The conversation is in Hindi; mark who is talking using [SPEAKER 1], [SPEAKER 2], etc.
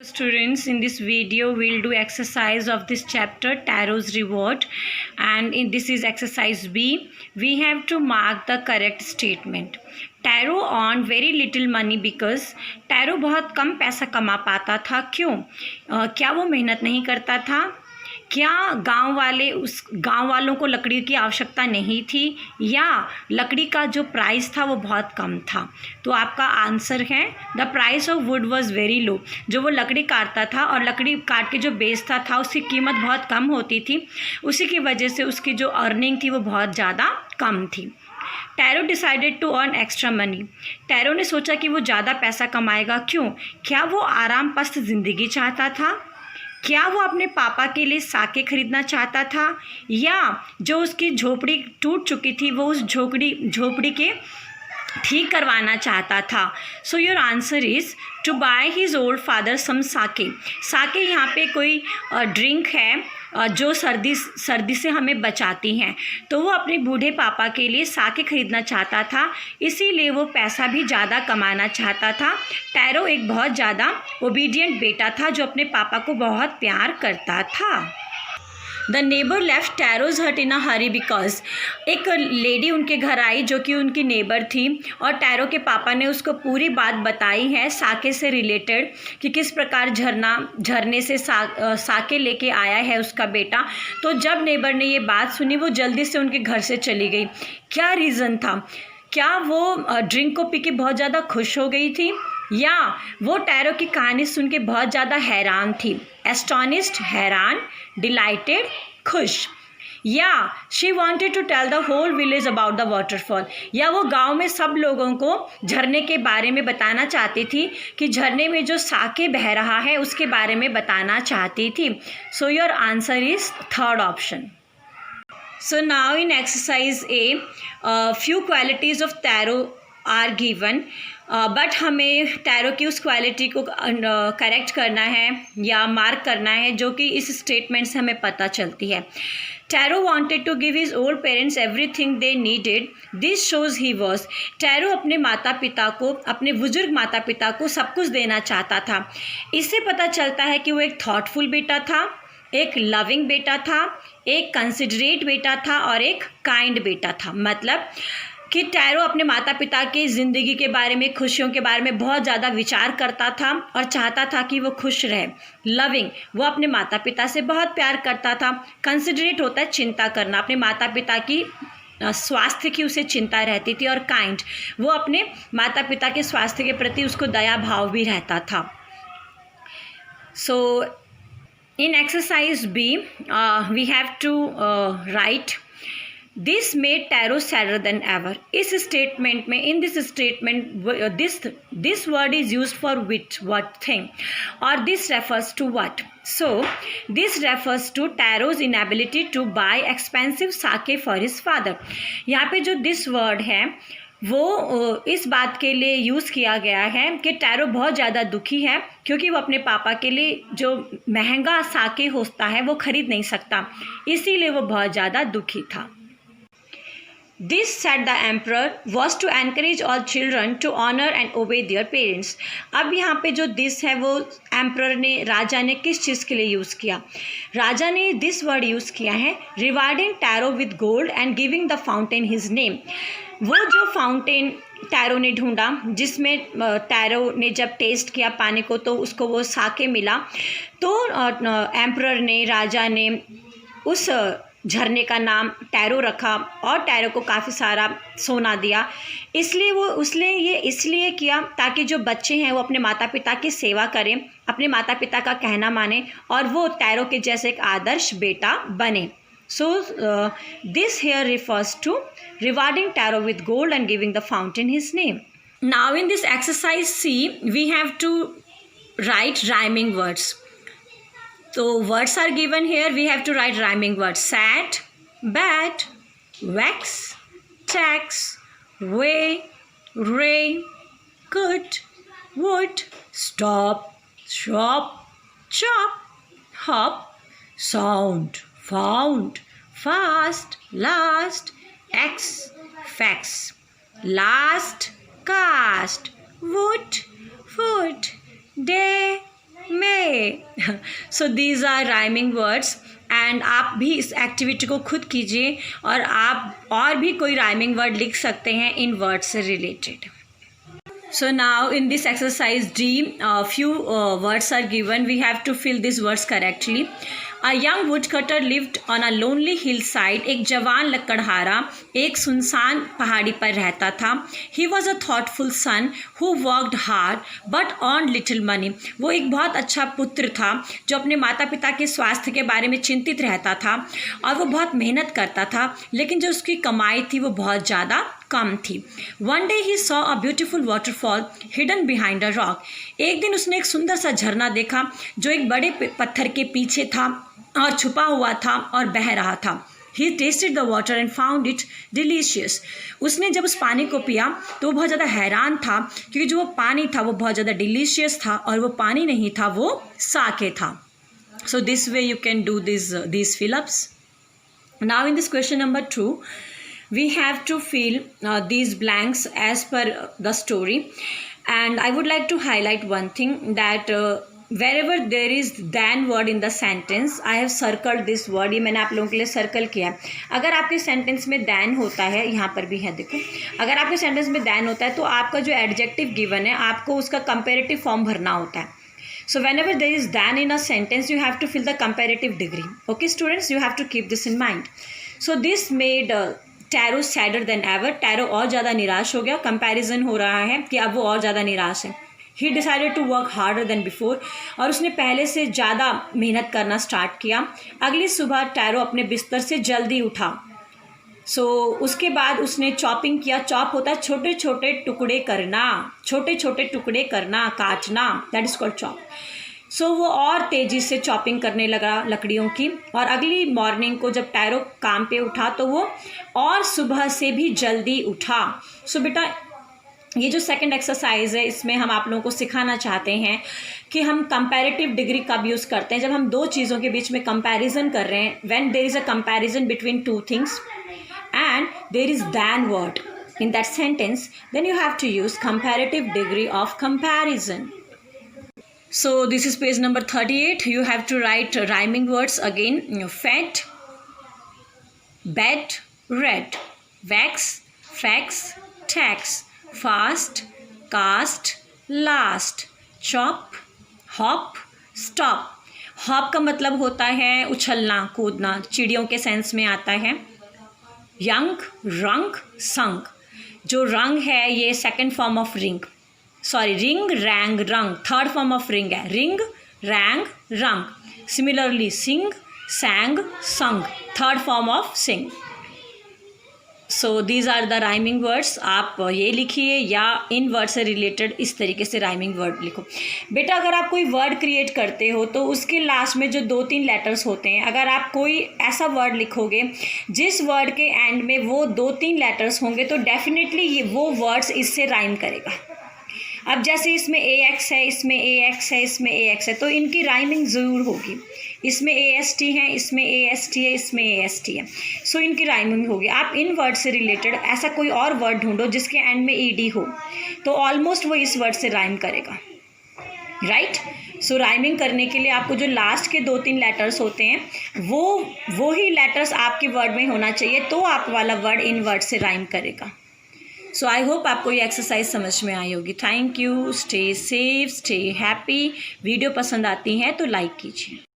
[SPEAKER 1] Students, in this video we'll do exercise of this chapter, Tarot's Reward, and this is exercise B. We have to mark the correct statement. Tarot on very little money because tarot बहुत कम पैसा कमा पाता था. क्यों? क्या वो मेहनत नहीं करता था? क्या गांव वालों को लकड़ी की आवश्यकता नहीं थी, या लकड़ी का जो प्राइस था वो बहुत कम था? तो आपका आंसर है the price of would was very low. जो वो लकड़ी काटता था और लकड़ी काट के जो बेचता था उसकी कीमत बहुत कम होती थी, उसी की वजह से उसकी जो अर्निंग थी वो बहुत ज़्यादा कम थी. Taro decided to earn extra money. Taro ने सोचा कि वो ज़्यादा पैसा कमाएगा. क्यों? क्या वो आराम पस्त ज़िंदगी चाहता था? क्या वो अपने पापा के लिए साके खरीदना चाहता था, या जो उसकी झोपड़ी टूट चुकी थी वो उस झोपड़ी के ठीक करवाना चाहता था? So your answer is to buy his old father some sake. Sake यहाँ पे कोई ड्रिंक है जो सर्दी से हमें बचाती हैं. तो वो अपने बूढ़े पापा के लिए साके खरीदना चाहता था, इसीलिए वो पैसा भी ज़्यादा कमाना चाहता था. टैरो एक बहुत ज़्यादा ओबीडियंट बेटा था जो अपने पापा को बहुत प्यार करता था. द नेबर लेफ्ट टैरोज हट इन अ हरी बिकॉज एक लेडी उनके घर आई जो कि उनकी नेबर थी, और टैरो के पापा ने उसको पूरी बात बताई है साके से रिलेटेड कि किस प्रकार झरने से साके लेके आया है उसका बेटा. तो जब नेबर ने ये बात सुनी वो जल्दी से उनके घर से चली गई. क्या रीज़न था? क्या वो ड्रिंक को पी के बहुत ज़्यादा खुश हो गई थी, या वो टैरो की कहानी सुन के बहुत ज़्यादा हैरान थी? एस्टॉनिश्ड हैरान, डिलाइटेड खुश, या she wanted to tell the whole village about the waterfall, या वो गांव में सब लोगों को झरने के बारे में बताना चाहती थी कि झरने में जो साके बह रहा है उसके बारे में बताना चाहती थी. सो your answer is third option. So now in exercise A, few qualities of tarot are given, but हमें टैरो की उस क्वालिटी को करेक्ट करना है या मार्क करना है जो कि इस स्टेटमेंट से हमें पता चलती है. Tarot wanted to give his old parents everything they needed. This shows he was. Tarot अपने अपने बुजुर्ग माता पिता को सब कुछ देना चाहता था. इससे पता चलता है कि वो एक थॉटफुल बेटा था, एक लविंग बेटा था, एक कंसिडरेट बेटा था और एक काइंड बेटा था. मतलब कि टैरो अपने माता पिता की ज़िंदगी के बारे में, खुशियों के बारे में बहुत ज़्यादा विचार करता था और चाहता था कि वो खुश रहे. लविंग, वो अपने माता पिता से बहुत प्यार करता था. कंसिडरेट होता है चिंता करना, अपने माता पिता की स्वास्थ्य की उसे चिंता रहती थी. और काइंड, वो अपने माता पिता के स्वास्थ्य के प्रति उसको दया भाव भी रहता था. सो in exercise B, we have to write this made Tarot sadder than ever. इस statement में, in this statement, this word is used for what thing, or this refers to what? So this refers to Tarot's inability to buy expensive sake for his father. यहाँ पे जो this word है वो इस बात के लिए यूज़ किया गया है कि टैरो बहुत ज़्यादा दुखी है क्योंकि वो अपने पापा के लिए जो महंगा साके होता है वो खरीद नहीं सकता, इसीलिए वो बहुत ज़्यादा दुखी था. This, said the emperor, was to encourage all children to honor and obey their parents. अब यहाँ पे जो this है वो एम्प्रर ने, राजा ने किस चीज़ के लिए यूज़ किया? राजा ने this वर्ड यूज़ किया है rewarding Tarot with gold and giving the fountain his name. वो जो फाउंटेन टैरो ने ढूंढा जिसमें टैरो ने जब टेस्ट किया पानी को तो उसको वो साके मिला, तो एम्प्रर ने, राजा ने उस झरने का नाम टैरो रखा और टैरो को काफ़ी सारा सोना दिया. इसलिए उसने ये इसलिए किया ताकि जो बच्चे हैं वो अपने माता पिता की सेवा करें, अपने माता पिता का कहना माने और वो टैरो के जैसे एक आदर्श बेटा बने. So this here refers to rewarding Tarot with gold and giving the fountain his name. Now in this exercise C, we have to write rhyming words. So words are given here. We have to write rhyming words. Sad, bad, wax, tax, way, ray, good, wood, stop, shop, chop, hop, sound, found, fast, last, X, fax, last, cast, wood, foot, day, may, so these are rhyming words and आप भी इस एक्टिविटी को खुद कीजिए और आप और भी कोई राइमिंग वर्ड लिख सकते हैं इन वर्ड से related. So now in this exercise D, few words are given. We have to fill these words correctly. A young woodcutter lived on a lonely hillside. एक जवान लकड़हारा एक सुनसान पहाड़ी पर रहता था. He was a thoughtful son who worked hard but earned little money. वो एक बहुत अच्छा पुत्र था जो अपने माता पिता के स्वास्थ्य के बारे में चिंतित रहता था और वो बहुत मेहनत करता था, लेकिन जो उसकी कमाई थी वो बहुत ज़्यादा कम थी. One day he saw a beautiful waterfall hidden behind a rock. एक दिन उसने एक सुंदर सा झरना देखा जो एक बड़े पत्थर के पीछे था और छुपा हुआ था और बह रहा था. He tasted the water and found it delicious. उसने जब उस पानी को पिया तो वो बहुत ज़्यादा हैरान था क्योंकि जो वो पानी था वो बहुत ज़्यादा डिलीशियस था और वो पानी नहीं था, वो साके था. So this way you can do these fill-ups. Now in this question number 2, we have to fill these blanks as per the story, and I would like to highlight one thing that wherever there is than word in the sentence, I have circled this word. ये मैंने आप लोगों के लिए सर्कल किया. अगर आपके सेंटेंस में than होता है, यहाँ पर भी है देखो, अगर आपके सेंटेंस में than होता है तो आपका जो एडजेक्टिव गिवन है आपको उसका कंपेरेटिव फॉर्म भरना होता है. So whenever there is than in a sentence, you have to fill the comparative degree. Okay students, you have to keep this in mind. So this made tarot sadder then ever. Tarot और ज़्यादा निराश हो गया. कंपैरिजन हो रहा है कि अब वो और ज़्यादा निराश है. He decided to work harder than before. और उसने पहले से ज़्यादा मेहनत करना स्टार्ट किया. अगली सुबह टैरो अपने बिस्तर से जल्दी उठा. उसके बाद उसने चॉपिंग किया. चॉप होता है छोटे छोटे टुकड़े करना, छोटे छोटे टुकड़े करना, काटना, दैट इज़ कॉल्ड चॉप. वो और तेज़ी से चॉपिंग करने लगा लकड़ियों की. और अगली मॉर्निंग को जब टैरो काम पे उठा तो वो और सुबह से भी जल्दी उठा. बेटा ये जो सेकंड एक्सरसाइज है इसमें हम आप लोगों को सिखाना चाहते हैं कि हम कंपैरेटिव डिग्री कब यूज़ करते हैं. जब हम दो चीज़ों के बीच में कंपैरिजन कर रहे हैं, when there is a comparison between two things and there is than word in that sentence, then you have to use comparative degree of comparison. So this is page number 38. You have to write rhyming words again. Fat, bed, red, wax, fax, tax, fast, cast, last, chop, hop, stop. Hop का मतलब होता है उछलना कूदना, चिड़ियों के सेंस में आता है. यंग, रंग, संग. जो रंग है ये second form of ring, sorry ring, rang, rung third form of ring है. Ring, rang, rung. Similarly sing, sang, sung third form of sing. These are the rhyming words. आप ये लिखिए या इन वर्ड से रिलेटेड इस तरीके से राइमिंग वर्ड लिखो. बेटा अगर आप कोई वर्ड क्रिएट करते हो तो उसके लास्ट में जो 2-3 लेटर्स होते हैं, अगर आप कोई ऐसा वर्ड लिखोगे जिस वर्ड के एंड में वो 2-3 लेटर्स होंगे तो डेफिनेटली ये वो वर्ड्स इससे राइम करेगा. अब जैसे इसमें AX है, इसमें AX है, इसमें AX है, तो इनकी राइमिंग ज़रूर होगी. इसमें AST है, इसमें AST है, इसमें AST है. इनकी राइमिंग होगी. आप इन वर्ड से रिलेटेड ऐसा कोई और वर्ड ढूंढो जिसके एंड में ED हो, तो ऑलमोस्ट वो इस वर्ड से राइम करेगा. राइट. राइमिंग करने के लिए आपको जो लास्ट के 2-3 लेटर्स होते हैं वो ही लेटर्स आपके वर्ड में होना चाहिए, तो आप वाला वर्ड इन वर्ड से राइम करेगा. आई होप आपको ये एक्सरसाइज समझ में आई होगी. Thank you. Stay safe, stay happy. Video पसंद आती है तो लाइक कीजिए.